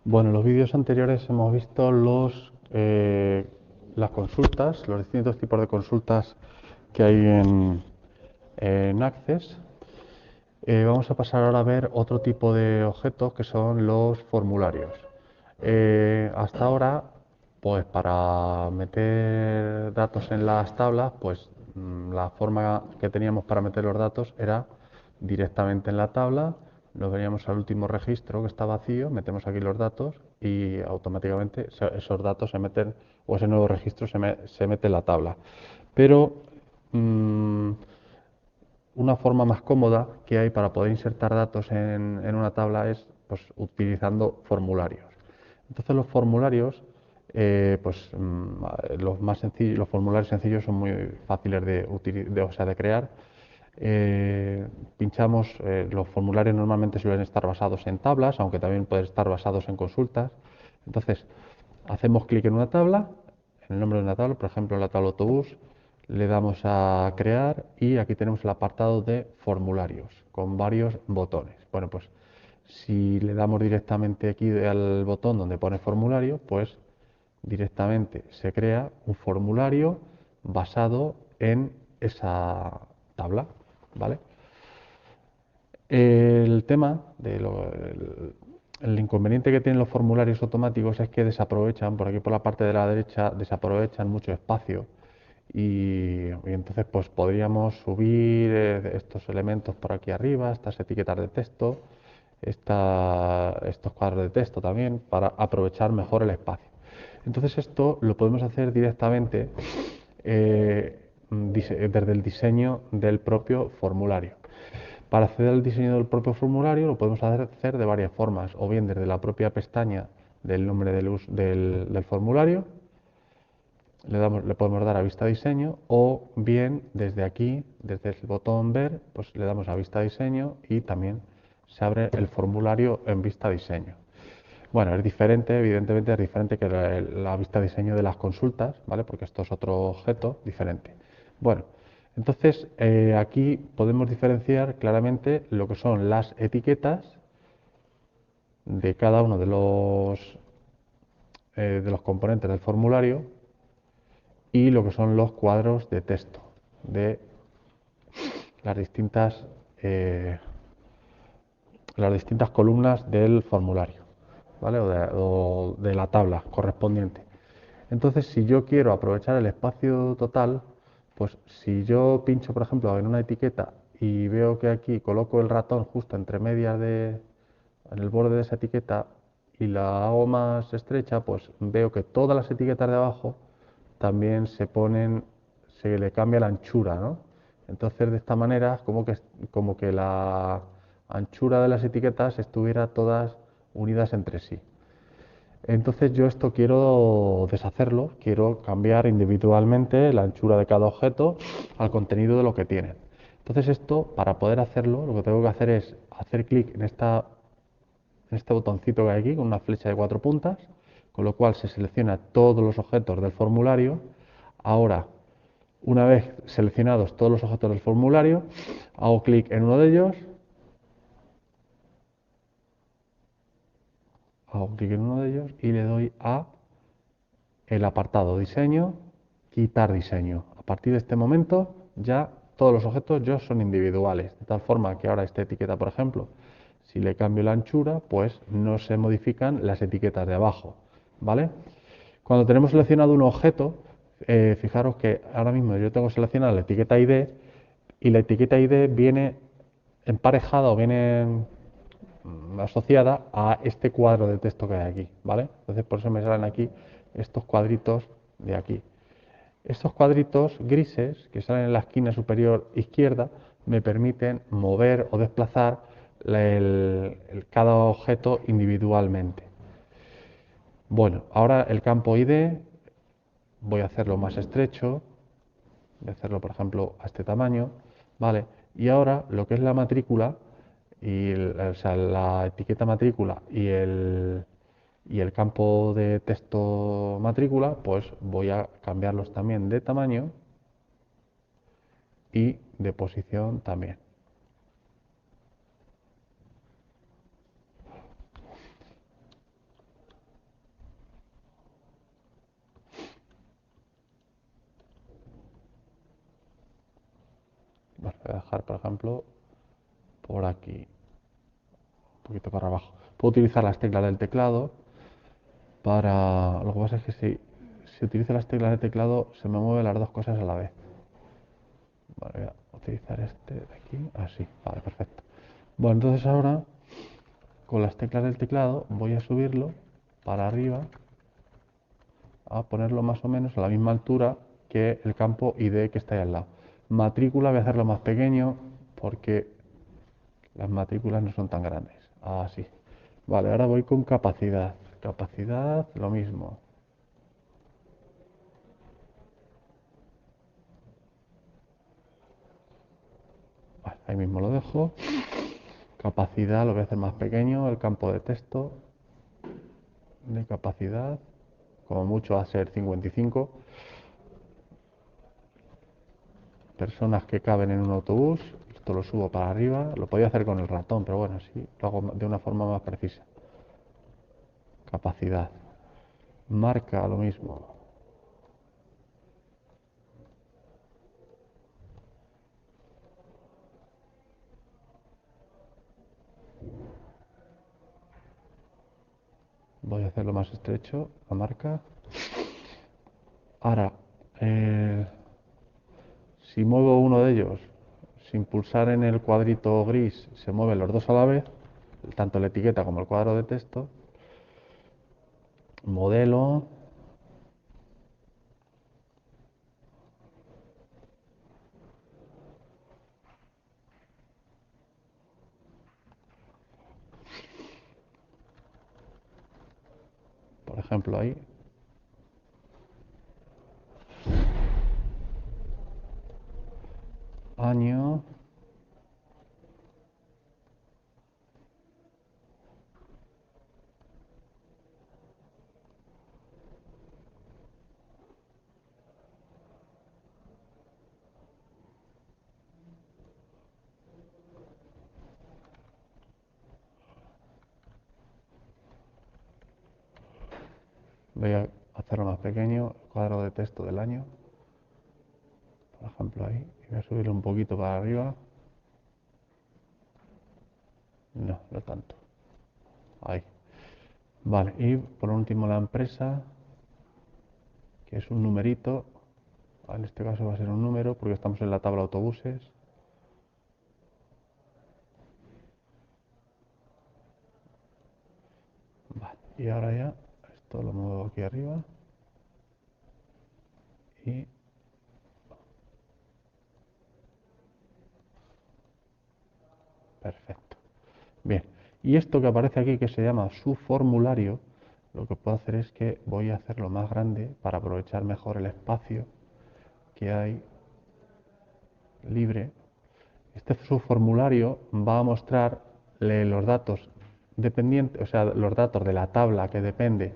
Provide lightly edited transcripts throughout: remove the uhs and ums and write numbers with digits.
Bueno, en los vídeos anteriores hemos visto las consultas, los distintos tipos de consultas que hay en Access. Vamos a pasar ahora a ver otro tipo de objetos que son los formularios. Hasta ahora, pues para meter datos en las tablas, pues la forma que teníamos para meter los datos era directamente en la tabla, nos veníamos al último registro que está vacío, metemos aquí los datos y automáticamente esos datos se meten, o ese nuevo registro se mete en la tabla. Pero mm, una forma más cómoda que hay para poder insertar datos en una tabla es pues, utilizando formularios. Entonces los formularios, los más sencillos, los formularios sencillos son muy fáciles de crear. Pinchamos, los formularios normalmente suelen estar basados en tablas, aunque también pueden estar basados en consultas. Entonces, hacemos clic en una tabla, en el nombre de una tabla, por ejemplo, en la tabla autobús, le damos a crear y aquí tenemos el apartado de formularios con varios botones. Bueno, pues si le damos directamente aquí al botón donde pone formulario, pues directamente se crea un formulario basado en esa tabla, ¿vale? El tema el inconveniente que tienen los formularios automáticos es que desaprovechan, por aquí por la parte de la derecha, desaprovechan mucho espacio y entonces pues podríamos subir estos elementos por aquí arriba, estas etiquetas de texto, estos cuadros de texto también, para aprovechar mejor el espacio. Entonces esto lo podemos hacer directamente desde el diseño del propio formulario. Para acceder al diseño del propio formulario lo podemos hacer de varias formas, o bien desde la propia pestaña del nombre del formulario, le podemos dar a vista diseño, o bien desde aquí, desde el botón ver, pues le damos a vista diseño y también se abre el formulario en vista diseño. Bueno, es diferente, evidentemente es diferente que la vista diseño de las consultas, ¿vale? Porque esto es otro objeto diferente. Bueno, entonces aquí podemos diferenciar claramente lo que son las etiquetas de cada uno de los componentes del formulario y lo que son los cuadros de texto de las eh, las distintas columnas del formulario, ¿vale? O de la tabla correspondiente. Entonces, si yo quiero aprovechar el espacio total, pues si yo pincho, por ejemplo, en una etiqueta y veo que aquí coloco el ratón justo entre medias en el borde de esa etiqueta y la hago más estrecha, pues veo que todas las etiquetas de abajo también se le cambia la anchura, ¿no? Entonces, de esta manera, como que la anchura de las etiquetas estuviera todas unidas entre sí. Entonces yo esto quiero deshacerlo, quiero cambiar individualmente la anchura de cada objeto al contenido de lo que tienen. Entonces esto, para poder hacerlo, lo que tengo que hacer es hacer clic en este botoncito que hay aquí, con una flecha de 4 puntas, con lo cual se selecciona todos los objetos del formulario. Ahora, una vez seleccionados todos los objetos del formulario, hago clic en uno de ellos, y le doy a el apartado diseño, quitar diseño. A partir de este momento ya todos los objetos ya son individuales, de tal forma que ahora esta etiqueta, por ejemplo, si le cambio la anchura, pues no se modifican las etiquetas de abajo, ¿vale? Cuando tenemos seleccionado un objeto, fijaros que ahora mismo yo tengo seleccionada la etiqueta ID y la etiqueta ID viene emparejada o viene asociada a este cuadro de texto que hay aquí, ¿vale? Entonces por eso me salen aquí estos cuadritos de aquí. Estos cuadritos grises que salen en la esquina superior izquierda me permiten mover o desplazar cada objeto individualmente. Bueno, ahora el campo ID voy a hacerlo más estrecho, voy a hacerlo por ejemplo a este tamaño, ¿vale? Y ahora lo que es la matrícula, o sea, la etiqueta matrícula y el campo de texto matrícula, pues voy a cambiarlos también de tamaño y de posición también. dejar, por ejemplo, por aquí, un poquito para abajo. Puedo utilizar las teclas del teclado para... Lo que pasa es que si utilizo las teclas del teclado se me mueven las dos cosas a la vez. Vale, voy a utilizar este de aquí, así, vale, perfecto. Bueno, entonces ahora con las teclas del teclado voy a subirlo para arriba, a ponerlo más o menos a la misma altura que el campo ID que está ahí al lado. Matrícula voy a hacerlo más pequeño porque las matrículas no son tan grandes. Así. Vale, ahora voy con capacidad. Capacidad, lo mismo. Vale, ahí mismo lo dejo. Capacidad lo voy a hacer más pequeño. El campo de texto de capacidad, como mucho va a ser 55. Personas que caben en un autobús. Esto lo subo para arriba. Lo podía hacer con el ratón, pero bueno, sí, lo hago de una forma más precisa. Capacidad. Marca, lo mismo. Voy a hacerlo más estrecho, la marca. Ahora, si muevo uno de ellos, sin pulsar en el cuadrito gris, se mueven los dos a la vez, tanto la etiqueta como el cuadro de texto. Modelo. Por ejemplo, ahí. Año. Voy a hacerlo más pequeño, el cuadro de texto del año. Por ejemplo, ahí. Y voy a subirlo un poquito para arriba. No, no tanto. Ahí. Vale, y por último la empresa, que es un numerito. En este caso va a ser un número porque estamos en la tabla autobuses. Vale, y ahora ya esto lo muevo aquí arriba y perfecto. Bien, y esto que aparece aquí que se llama su formulario, lo que puedo hacer es que voy a hacerlo más grande para aprovechar mejor el espacio que hay libre. Este subformulario va a mostrarle los datos dependientes, o sea, los datos de la tabla que depende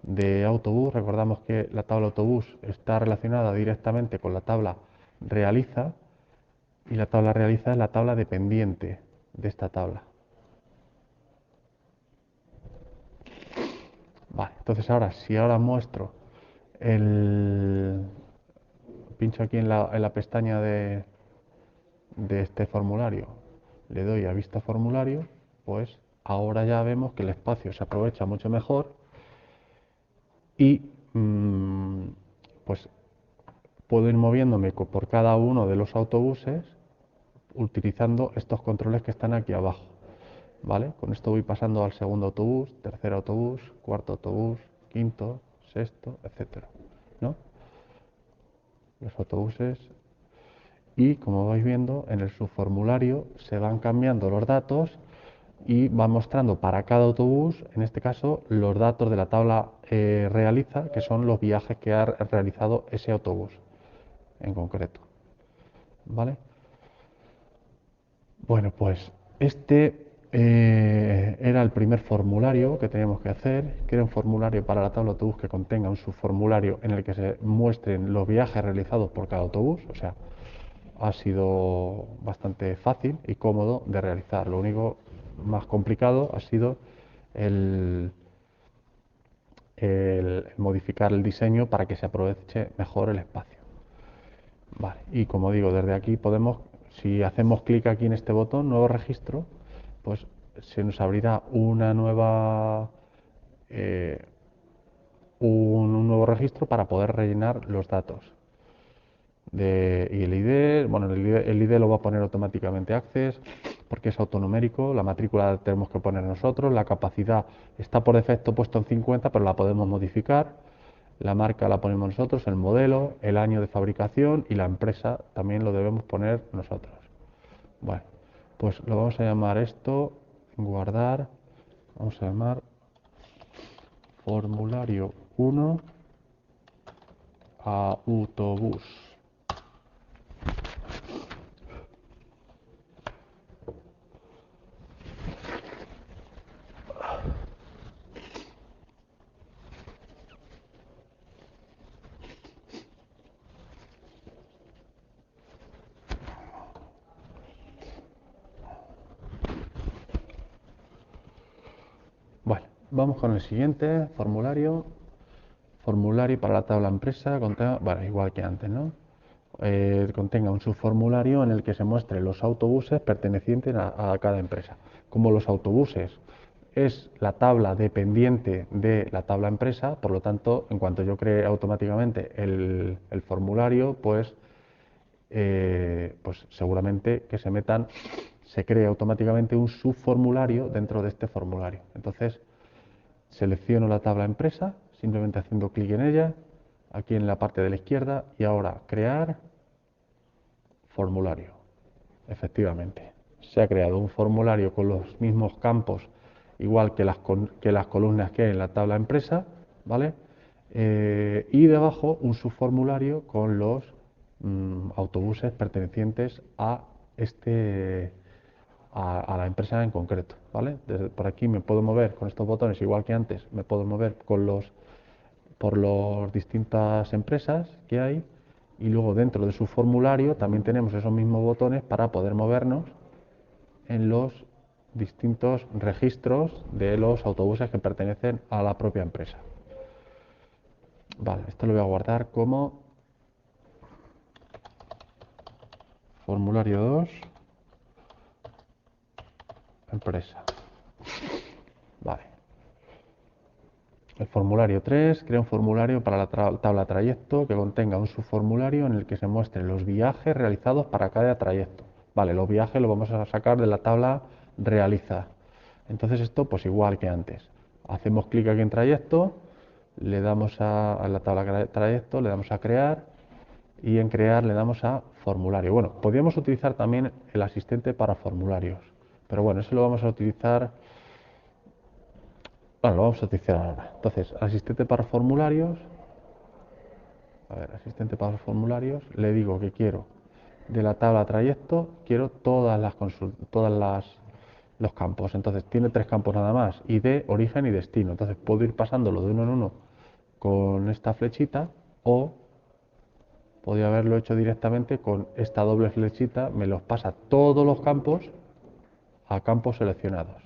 de autobús. Recordamos que la tabla autobús está relacionada directamente con la tabla realiza y la tabla realiza es la tabla dependiente de esta tabla. Vale, entonces ahora, si ahora muestro el... pincho aquí en la pestaña de este formulario, le doy a vista formulario, pues ahora ya vemos que el espacio se aprovecha mucho mejor y pues puedo ir moviéndome por cada uno de los autobuses utilizando estos controles que están aquí abajo. ¿Vale? Con esto voy pasando al segundo autobús, tercer autobús, cuarto autobús, quinto, sexto, etcétera, ¿no? Los autobuses. Y como vais viendo, en el subformulario se van cambiando los datos y va mostrando para cada autobús, en este caso, los datos de la tabla realiza, que son los viajes que ha realizado ese autobús en concreto. ¿Vale? Bueno, pues este era el primer formulario que teníamos que hacer, que era un formulario para la tabla autobús que contenga un subformulario en el que se muestren los viajes realizados por cada autobús, o sea, ha sido bastante fácil y cómodo de realizar. Lo único más complicado ha sido el, el modificar el diseño para que se aproveche mejor el espacio. Vale, y como digo, desde aquí podemos, si hacemos clic aquí en este botón, nuevo registro, pues se nos abrirá una nueva, un nuevo registro para poder rellenar los datos. Y el ID, bueno, el ID lo va a poner automáticamente Access porque es autonumérico, la matrícula la tenemos que poner nosotros, la capacidad está por defecto puesto en 50, pero la podemos modificar, la marca la ponemos nosotros, el modelo, el año de fabricación y la empresa también lo debemos poner nosotros. Bueno, pues lo vamos a llamar esto, guardar, vamos a llamar formulario 1 autobús. Bueno, vamos con el siguiente formulario. Formulario para la tabla empresa, bueno, igual que antes, ¿no? Contenga un subformulario en el que se muestren los autobuses pertenecientes a cada empresa. Como los autobuses es la tabla dependiente de la tabla empresa, por lo tanto, en cuanto yo cree automáticamente el formulario, pues seguramente que se cree automáticamente un subformulario dentro de este formulario. Entonces, selecciono la tabla empresa, simplemente haciendo clic en ella, aquí en la parte de la izquierda, y ahora crear formulario. Efectivamente, se ha creado un formulario con los mismos campos, igual que las columnas que hay en la tabla empresa, ¿vale? Y debajo un subformulario con los autobuses pertenecientes a a la empresa en concreto, ¿vale? Por aquí me puedo mover con estos botones, igual que antes, me puedo mover por las distintas empresas que hay, y luego dentro de su formulario también tenemos esos mismos botones para poder movernos en los distintos registros de los autobuses que pertenecen a la propia empresa. Vale, esto lo voy a guardar como formulario 2, empresa. Vale. El formulario 3 crea un formulario para la tabla trayecto que contenga un subformulario en el que se muestren los viajes realizados para cada trayecto. Vale, los viajes los vamos a sacar de la tabla realiza. Entonces esto pues igual que antes. Hacemos clic aquí en trayecto, le damos a la tabla trayecto, le damos a crear y en crear le damos a formulario. Bueno, podríamos utilizar también el asistente para formularios, pero bueno, eso lo vamos a utilizar. Bueno, lo vamos a utilizar ahora. Entonces, asistente para formularios. A ver, asistente para formularios. Le digo que quiero de la tabla trayecto, quiero los campos. Entonces, tiene 3 campos nada más: ID, origen y destino. Entonces, puedo ir pasándolo de uno en uno con esta flechita, o podría haberlo hecho directamente con esta doble flechita. Me los pasa todos los campos a campos seleccionados,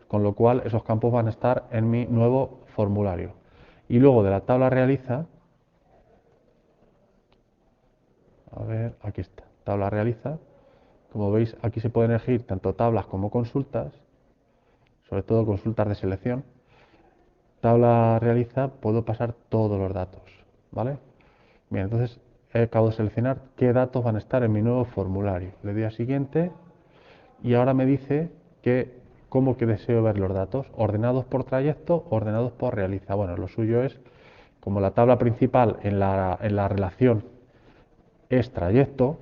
con lo cual esos campos van a estar en mi nuevo formulario. Y luego de la tabla realiza, a ver, aquí está, tabla realiza. Como veis, aquí se pueden elegir tanto tablas como consultas, sobre todo consultas de selección. Tabla realiza, puedo pasar todos los datos, ¿vale? Bien, entonces acabo de seleccionar qué datos van a estar en mi nuevo formulario. Le doy a siguiente y ahora me dice que cómo que deseo ver los datos, ordenados por trayecto, ordenados por realiza. Bueno, lo suyo es, como la tabla principal en la relación es trayecto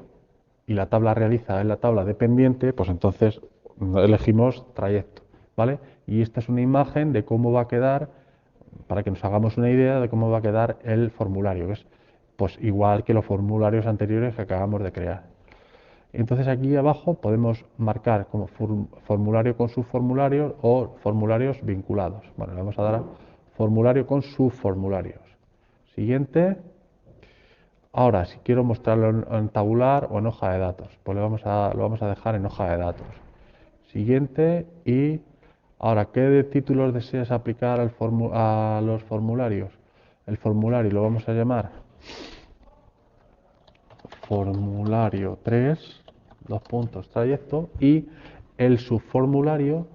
y la tabla realiza es la tabla dependiente, pues entonces elegimos trayecto, ¿vale? Y esta es una imagen de cómo va a quedar, para que nos hagamos una idea de cómo va a quedar el formulario, que es pues igual que los formularios anteriores que acabamos de crear. Entonces aquí abajo podemos marcar como formulario con subformularios o formularios vinculados. Bueno, le vamos a dar a formulario con subformularios. Siguiente. Ahora, si quiero mostrarlo en tabular o en hoja de datos, pues lo vamos a dejar en hoja de datos. Siguiente. Y ahora, ¿qué títulos deseas aplicar a los formularios? El formulario lo vamos a llamar formulario 3, dos puntos trayecto, y el subformulario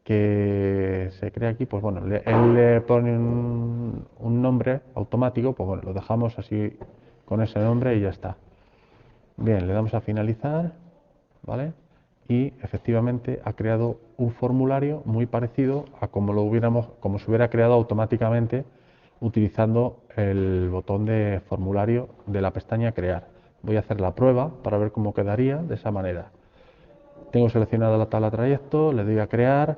que se crea aquí, pues bueno, él le pone un nombre automático, pues bueno, lo dejamos así con ese nombre y ya está. Bien, le damos a finalizar, ¿vale? Y efectivamente ha creado un formulario muy parecido a como se hubiera creado automáticamente utilizando el botón de formulario de la pestaña Crear. Voy a hacer la prueba para ver cómo quedaría de esa manera. Tengo seleccionada la tabla trayecto, le doy a Crear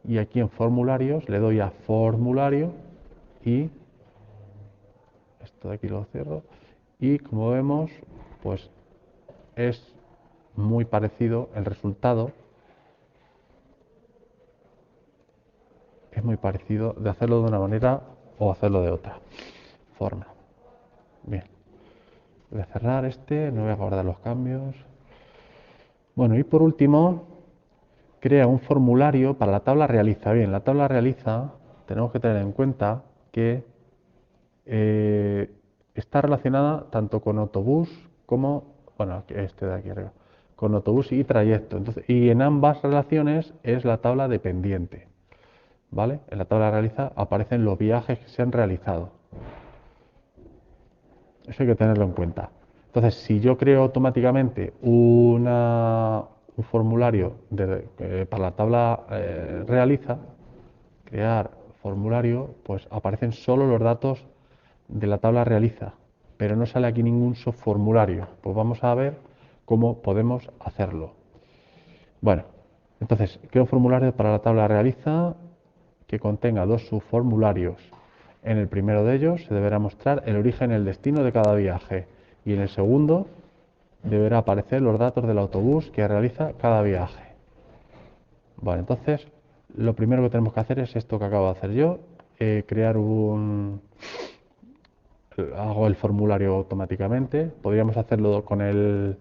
y aquí en Formularios le doy a Formulario y esto de aquí lo cierro y como vemos, pues es muy parecido el resultado, es muy parecido de hacerlo de una manera o hacerlo de otra forma. Bien, voy a cerrar este, no voy a guardar los cambios. Bueno, y por último, crea un formulario para la tabla realiza. Bien, la tabla realiza tenemos que tener en cuenta que está relacionada tanto con autobús como, bueno, este de aquí arriba, con autobús y trayecto. Entonces, y en ambas relaciones es la tabla de pendiente, ¿vale? En la tabla realiza aparecen los viajes que se han realizado. Eso hay que tenerlo en cuenta. Entonces, si yo creo automáticamente un formulario para la tabla realiza, crear formulario, pues aparecen solo los datos de la tabla realiza, pero no sale aquí ningún subformulario. Pues vamos a ver cómo podemos hacerlo. Bueno, entonces, creo un formulario para la tabla realiza que contenga dos subformularios. En el primero de ellos se deberá mostrar el origen y el destino de cada viaje y en el segundo deberá aparecer los datos del autobús que realiza cada viaje. Vale, entonces lo primero que tenemos que hacer es esto que acabo de hacer yo, hago el formulario automáticamente. Podríamos hacerlo con el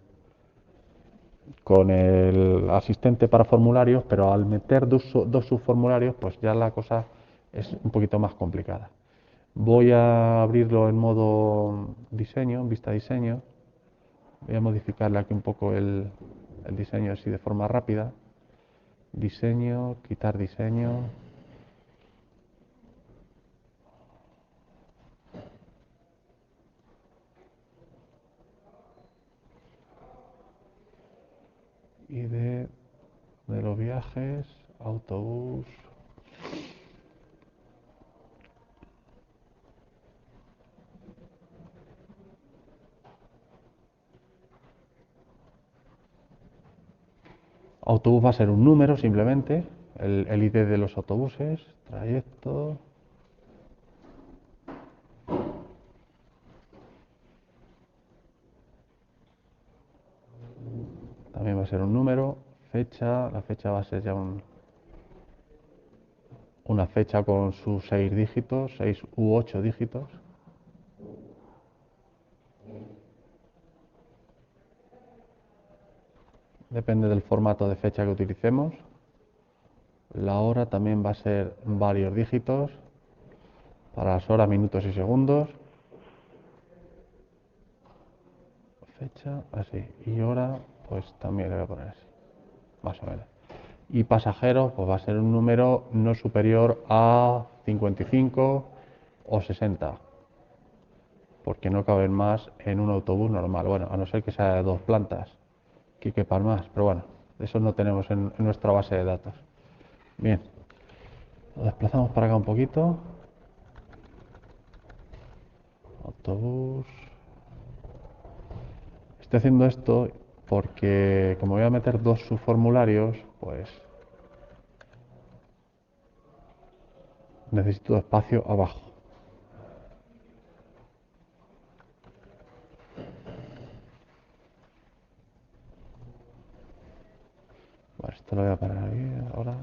asistente para formularios, pero al meter dos subformularios, pues ya la cosa es un poquito más complicada. Voy a abrirlo en modo diseño, en vista diseño. Voy a modificarle aquí un poco el diseño así de forma rápida. Diseño, quitar diseño. Y de los viajes, autobús. Autobús va a ser un número simplemente, el ID de los autobuses, trayecto. También va a ser un número, fecha, la fecha va a ser ya una fecha con sus 6 dígitos, 6 u 8 dígitos. Depende del formato de fecha que utilicemos. La hora también va a ser varios dígitos para las horas, minutos y segundos. Fecha, así. Y hora, pues también le voy a poner así, más o menos. Y pasajeros, pues va a ser un número no superior a 55 o 60, porque no caben más en un autobús normal. Bueno, a no ser que sea de 2 plantas, que quepan más, pero bueno, eso no tenemos en nuestra base de datos. Bien, lo desplazamos para acá un poquito. Autobús. Estoy haciendo esto porque como voy a meter dos subformularios, pues necesito espacio abajo. Vale, esto lo voy a parar aquí ahora.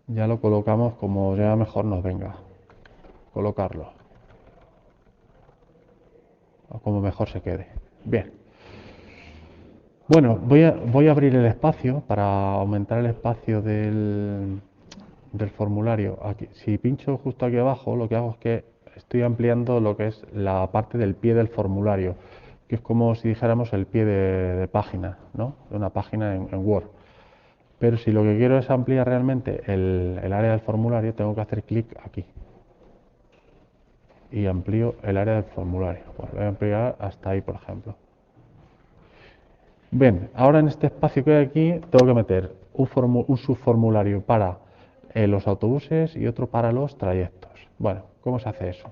Ya lo colocamos como ya mejor nos venga. Colocarlo. O como mejor se quede. Bien. Bueno, voy a abrir el espacio para aumentar el espacio del formulario. Aquí, si pincho justo aquí abajo, lo que hago es que estoy ampliando lo que es la parte del pie del formulario. es como si dijéramos el pie de página, ¿no? De una página en Word. Pero si lo que quiero es ampliar realmente el área del formulario, tengo que hacer clic aquí. Y amplío el área del formulario. Pues lo voy a ampliar hasta ahí, por ejemplo. Bien, ahora en este espacio que hay aquí, tengo que meter un subformulario para los autobuses y otro para los trayectos. Bueno, ¿cómo se hace eso?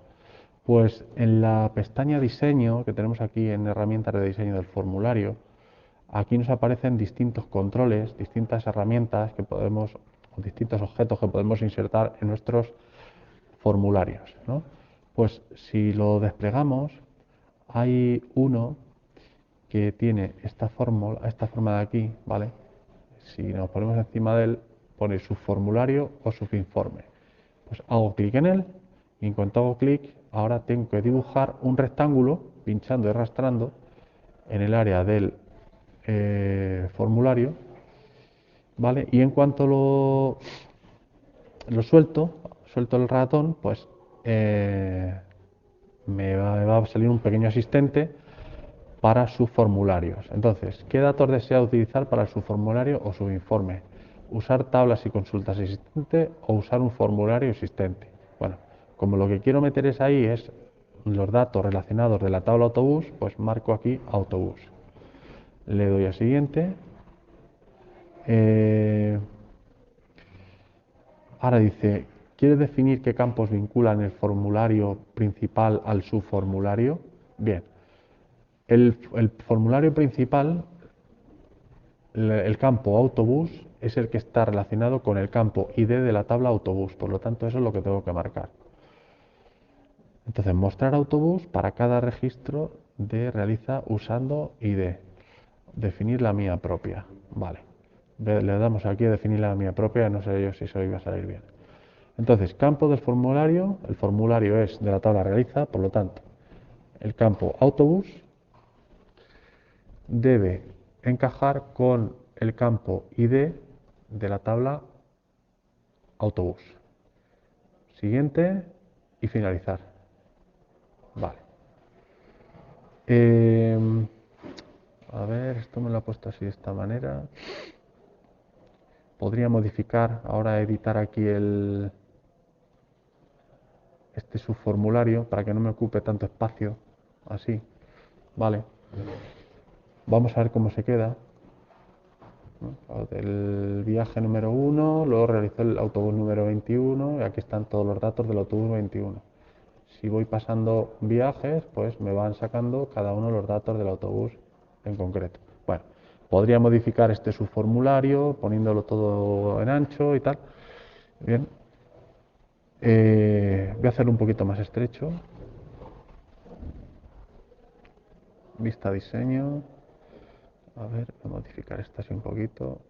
Pues en la pestaña Diseño, que tenemos aquí en Herramientas de diseño del formulario, aquí nos aparecen distintos controles, distintas herramientas que podemos, o distintos objetos que podemos insertar en nuestros formularios, ¿no? Pues si lo desplegamos, hay uno que tiene esta forma de aquí, ¿vale? Si nos ponemos encima de él, pone subformulario o subinforme. Pues hago clic en él y en cuanto hago clic, ahora tengo que dibujar un rectángulo, pinchando y arrastrando en el área del formulario, ¿vale? Y en cuanto lo suelto el ratón, pues me va a salir un pequeño asistente para sus formularios. Entonces, ¿qué datos desea utilizar para su formulario o su informe? ¿Usar tablas y consultas existentes o usar un formulario existente? Bueno, como lo que quiero meter es ahí es los datos relacionados de la tabla autobús, pues marco aquí autobús. Le doy a siguiente. Ahora dice, ¿quieres definir qué campos vinculan el formulario principal al subformulario? Bien, el formulario principal, el campo autobús, es el que está relacionado con el campo ID de la tabla autobús, por lo tanto eso es lo que tengo que marcar. Entonces, mostrar autobús para cada registro de realiza usando ID. Definir la mía propia. Vale. Le damos aquí a definir la mía propia, no sé yo si eso iba a salir bien. Entonces, campo del formulario, el formulario es de la tabla realiza, por lo tanto, el campo autobús debe encajar con el campo ID de la tabla autobús. Siguiente y finalizar. Vale. A ver, esto me lo ha puesto así de esta manera. Podría modificar, ahora editar aquí este subformulario para que no me ocupe tanto espacio. Así. Vale. Vamos a ver cómo se queda. El viaje número 1, luego realizó el autobús número 21 y aquí están todos los datos del autobús 21. Si voy pasando viajes, pues me van sacando cada uno los datos del autobús en concreto. Bueno, podría modificar este subformulario poniéndolo todo en ancho y tal. Bien. Voy a hacerlo un poquito más estrecho. Vista diseño. A ver, voy a modificar esta así un poquito.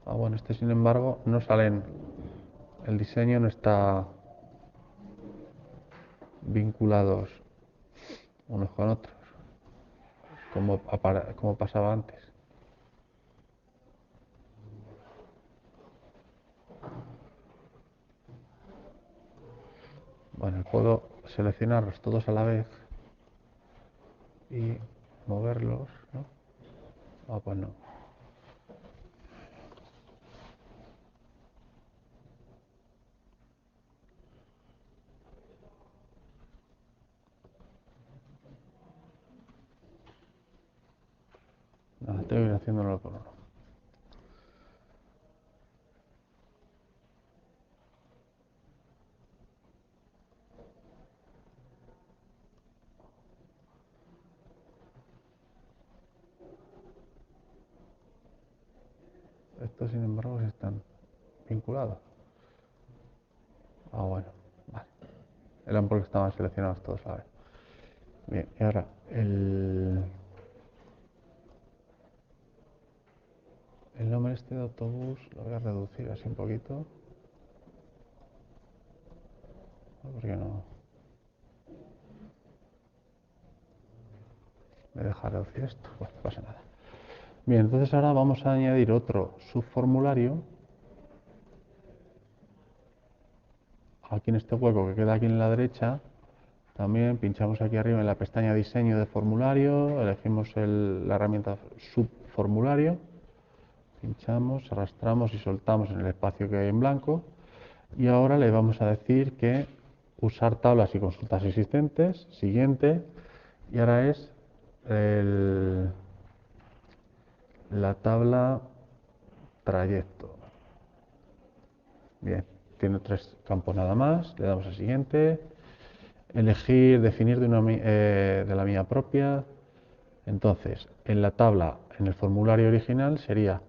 Ah, bueno, este sin embargo no salen. El diseño no está vinculados unos con otros, como pasaba antes. Bueno, puedo seleccionarlos todos a la vez y moverlos, ¿no? Ah, pues no. Nada, tengo que ir haciéndolo por uno. Estos, sin embargo, sí están vinculados. Ah, bueno, vale. Eran porque estaban seleccionados todos a la vez. Bien, y ahora el nombre este de autobús lo voy a reducir así un poquito. Porque no me deja reducir esto. Bueno, no pasa nada. Bien, entonces ahora vamos a añadir otro subformulario. Aquí en este hueco que queda aquí en la derecha, También pinchamos aquí arriba en la pestaña diseño de formulario, elegimos la herramienta subformulario, pinchamos, arrastramos y soltamos en el espacio que hay en blanco y ahora le vamos a decir que usar tablas y consultas existentes, siguiente, y ahora es la tabla trayecto. Bien, tiene 3 campos nada más, le damos a siguiente, elegir, definir de la mía propia. Entonces, en la tabla, en el formulario original sería,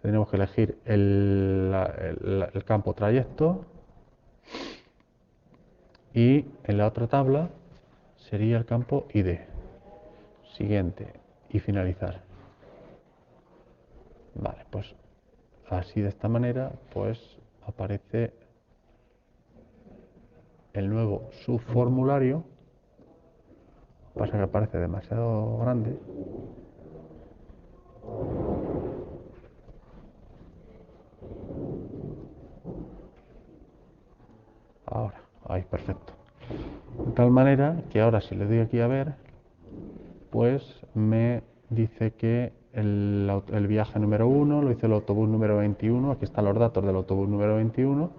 tenemos que elegir el campo trayecto y en la otra tabla sería el campo ID. Siguiente y finalizar. Vale, pues así de esta manera pues aparece el nuevo subformulario. Pasa que aparece demasiado grande. Ahora, ahí, perfecto. De tal manera que ahora si le doy aquí a ver, pues me dice que el viaje número 1 lo hizo el autobús número 21, aquí están los datos del autobús número 21,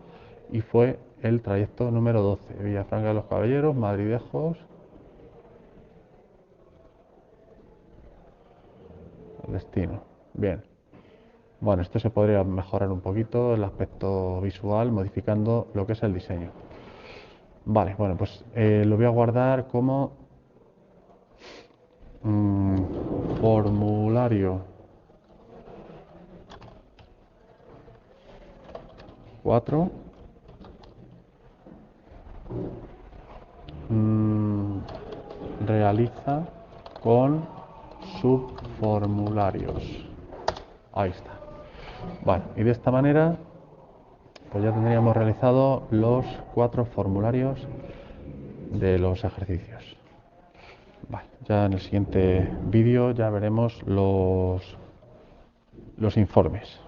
y fue el trayecto número 12, Villafranca de los Caballeros, Madridejos, destino. Bien. Bueno, esto se podría mejorar un poquito el aspecto visual, modificando lo que es el diseño. Vale, bueno, pues lo voy a guardar como formulario 4. Realiza con subformularios. Ahí está. Vale, y de esta manera pues ya tendríamos realizado los 4 formularios de los ejercicios. Vale, ya en el siguiente vídeo ya veremos los informes.